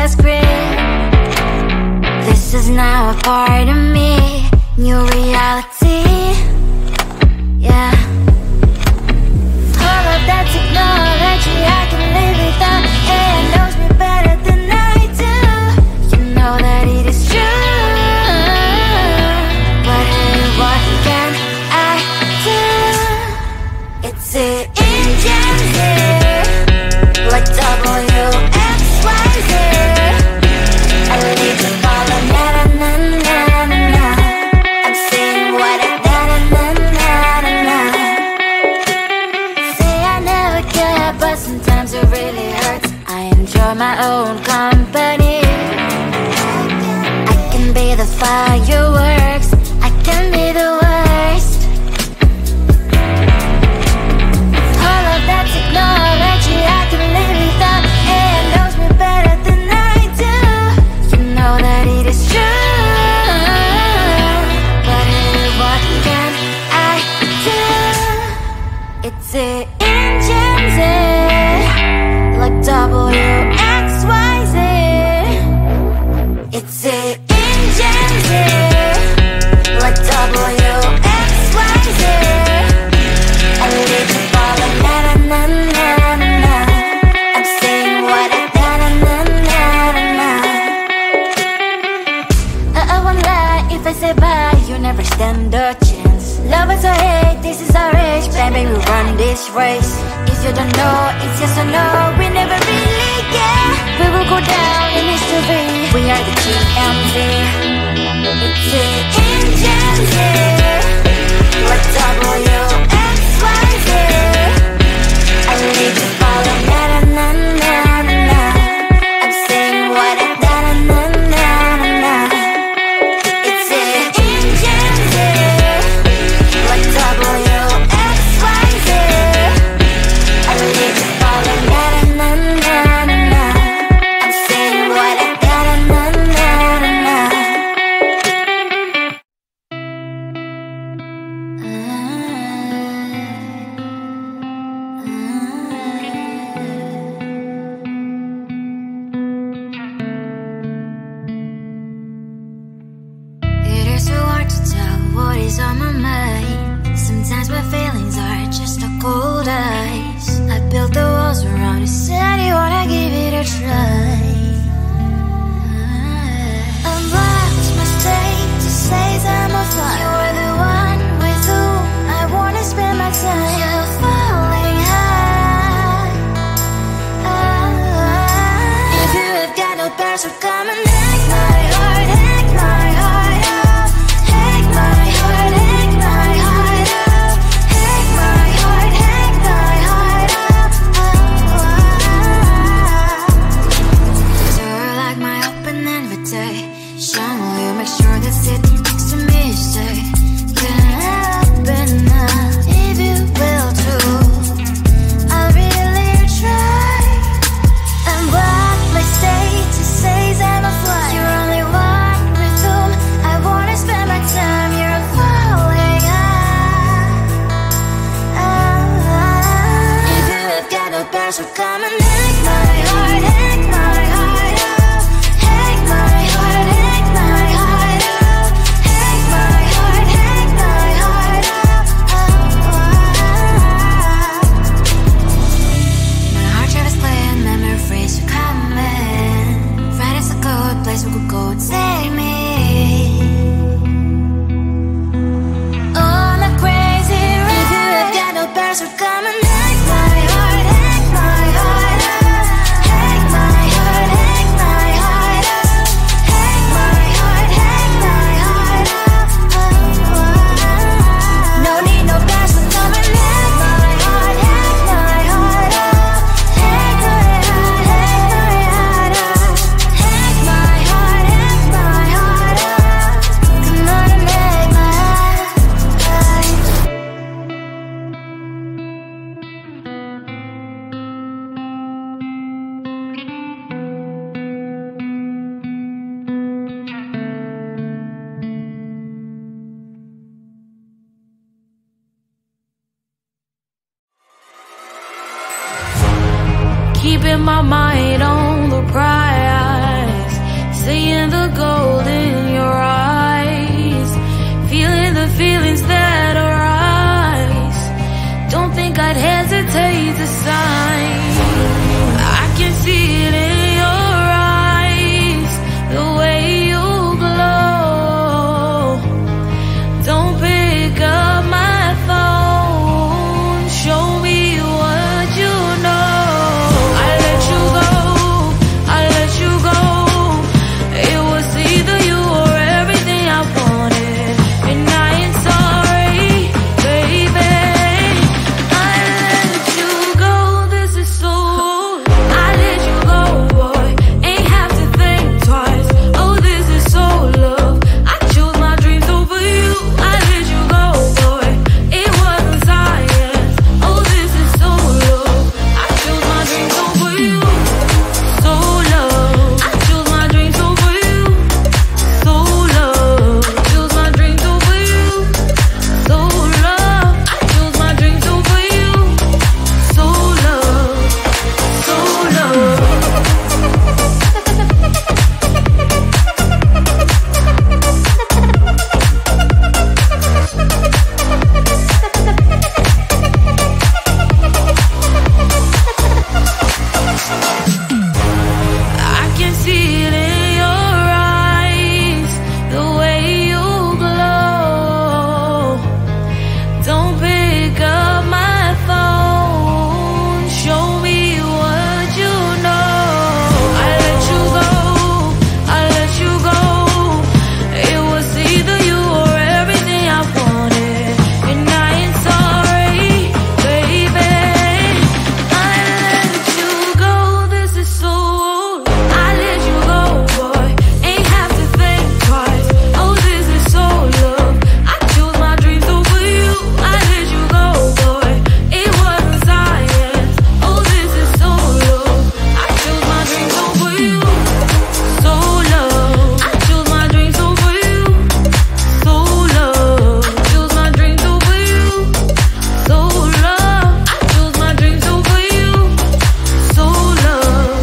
the script. This is now a part of me, new reality. Yeah. All of that technology I can live without. AI knows me better than I do. You know that it is true. But hey, what can I do? It's the engine here, like WXYZ. I need to follow na na na na na na. I'm saying what I na na na na na na. Say I never care, but sometimes it really hurts. I enjoy my own company. I can be the fireworks, I can be the worst. All of that technology I can live without. AI knows me better than I do. You know that it is true. But hey, what can I do? It's the engines, like WXYZ. It's the engines, like WXYZ. I need to follow na na na na na na. I'm saying what I na na na na na na. I won't lie if I say bye, you never stand a chance. Love is or hate, this is our age, baby, we run this race. If you don't know, it's yes or no, we never really get. We will go down in history, we are the GMZ. It's the engines, like WXYZ. I need to follow na na na na na na. I'm saying what I na na na na na na. It's the engines, like WXYZ. I need to follow na na na na na na. I'm saying what I na na na na na na. It is so hard to tell what is on my mind. Sometimes my feelings are just a cold ice. I built the walls around you, said you wanna give it a try. Unbox my state to say I'm a fly. You're the one with whom I wanna spend my time. You're falling high. If you have got no bears, so come and hack my heart, hack my heart up. Hack my heart, hack my heart up. Hack my heart, hack my heart up. You're like my open invitation. Will you make sure that sitting next to me say, can I open up if you will too? I'll really try. And what my state to say I'm a fly. You're only one with whom I wanna spend my time. You're falling high. If you have got no bears, so come and hack my heart, hack my heart up. Hack my heart, hack my heart up. Hack my heart, hack my heart up. My heart travels playing memories are coming. Right as a good place we could go and take me. On a crazy ride. If you have got no bears, so come and hack my heart, hack my heart up. Hack my heart, hack my heart up. Hack my heart, hack my heart up. No need no bears, so come and hack my heart, hack my heart up. Hack my heart, hack my heart up. Hack my heart, hack my heart up. Come on and hack my heart. Keeping my mind on the prize. the gold in your eyes, feeling the feelings that arise. Don't think I'd hesitate to sign. I can see it in your eyes, the way you glow. Don't pick up my phone, show me what you know. I let you go, I let you go. It was either you or everything I wanted, and I ain't sorry, baby. I let you go, this is so. I let you go, boy, ain't have to think twice. Oh, this is so love. I chose my dreams over you. I let you go, boy, it wasn't science. Oh, this is so love. I chose my dreams over you. So love. I chose my dreams over you. So love. I chose my dreams over you. So love. I chose my dreams over you. So love. So love. I can see it in your eyes, the way you glow. Don't pick up my phone, show me what you know. I let you go, I let you go. It was either you or everything I wanted, and I ain't sorry, baby. I let you go, this is so. I let you go, boy, ain't have to think twice. Oh, this is so love. I chose my dreams over you. I let you go, boy, it wasn't science. Oh, this is so love. I chose my dreams over you. So love. I chose my dreams over you. So love. I chose my dreams over you. So love. I chose my dreams over you. So love.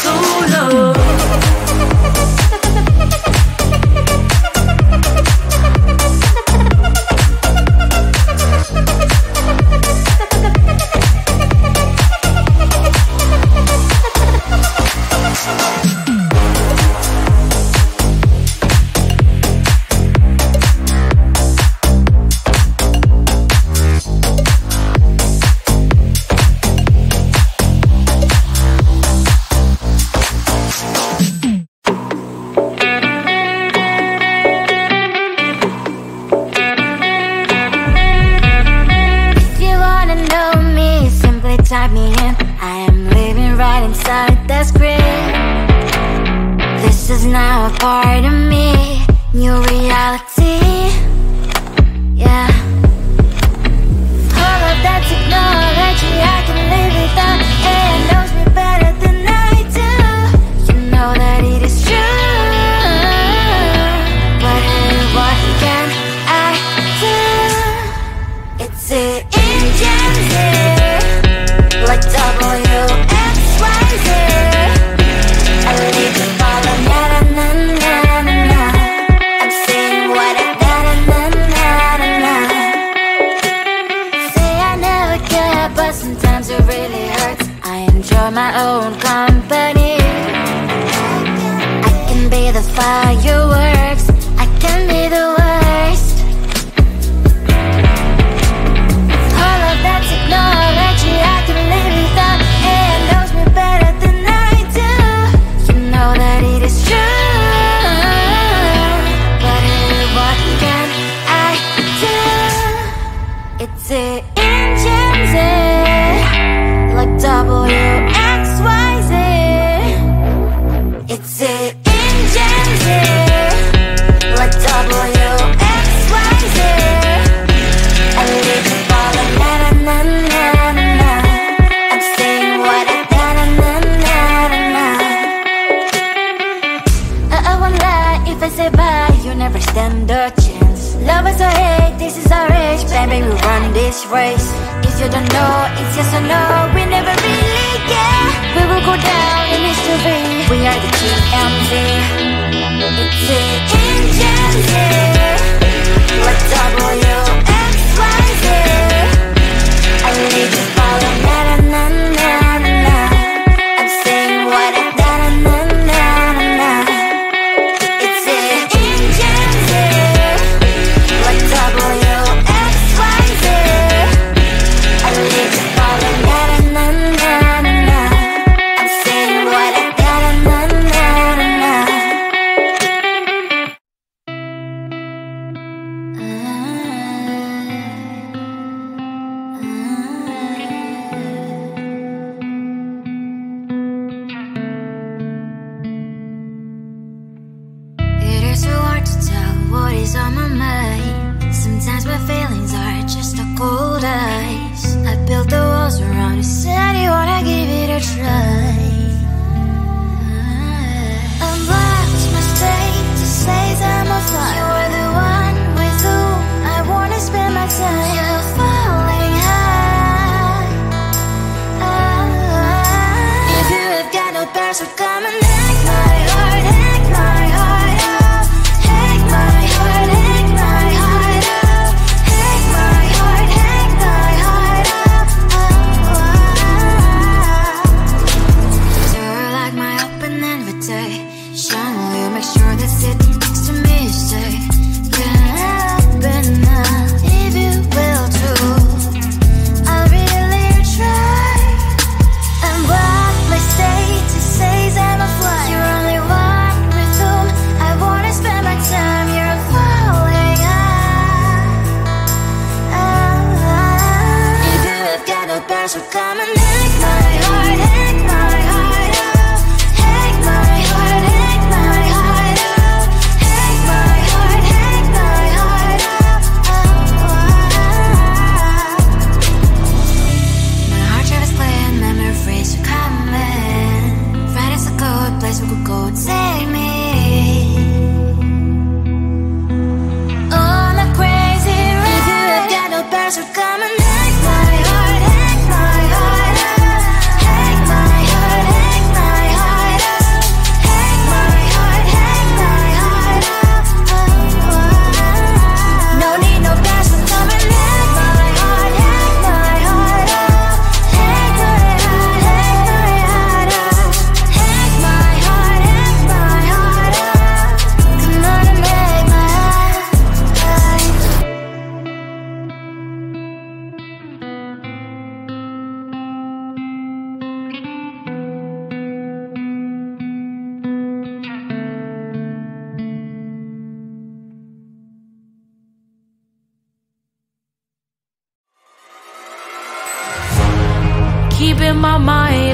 So love. If you wanna know me, simply type me in. I am living right inside the screen. This is now a part of me, new reality. Yeah. All of that technology I can live without, and knows me better than I do. You know that it is true, but hey, what can I do? It's the engines here, like WXYZ. I live to follow, na na na na na na. I'm saying what I na na na na na na. Say I never care, but sometimes it really hurts. I enjoy my own company. I can be the fireworks, I can be the worst. All of that technology I can live without, and knows me better than I do. You know that it is true, but hey, what can I do? It's the engines, like WXYZ. It's the engines, like WXYZ. I live to follow, na na na na na na. I'm saying what I na na na na na na. I won't lie if I say bye, you never stand a chance. Love is or hate, this is our age, baby, we run this race. If you don't know, it's yes or no, we never really care. We will go down in history, we are the GMZ. what is on my mind. Sometimes my feelings are just a cold ice. I built the walls around you, said you wanna give it a try. Unblocked my state to say I'm a fly. You are the one with whom I wanna spend my time. You're falling high. If you have got no bears, so come and hack my heart, hack my heart out. Hack my heart, hack my heart out. Hack my heart, hack my heart out. You're like my open invitation. Will you make sure that sitting next to me is safe? Can open up if you will too. I'll really try. And block my state to say I'm a fly. You're only one with whom I wanna spend my time. You're falling high. If you have got no bears, so come and hack my heart, hack my heart out. Hack my heart, hack my heart out. Hack my heart, hack my heart out. My heart travels clear, memories are coming. Right as a good place we could go, take me on a crazy ride. If you have got no bears, so come and hack my heart, hack my heart out. Hack my heart, hack my heart out. Hack my heart, hack my heart out. No need no bears, so come and hack my heart, hack my heart out. Hack my heart, hack my heart out. Hack my heart, hack my heart out. Come on and make my heart. Keeping my mind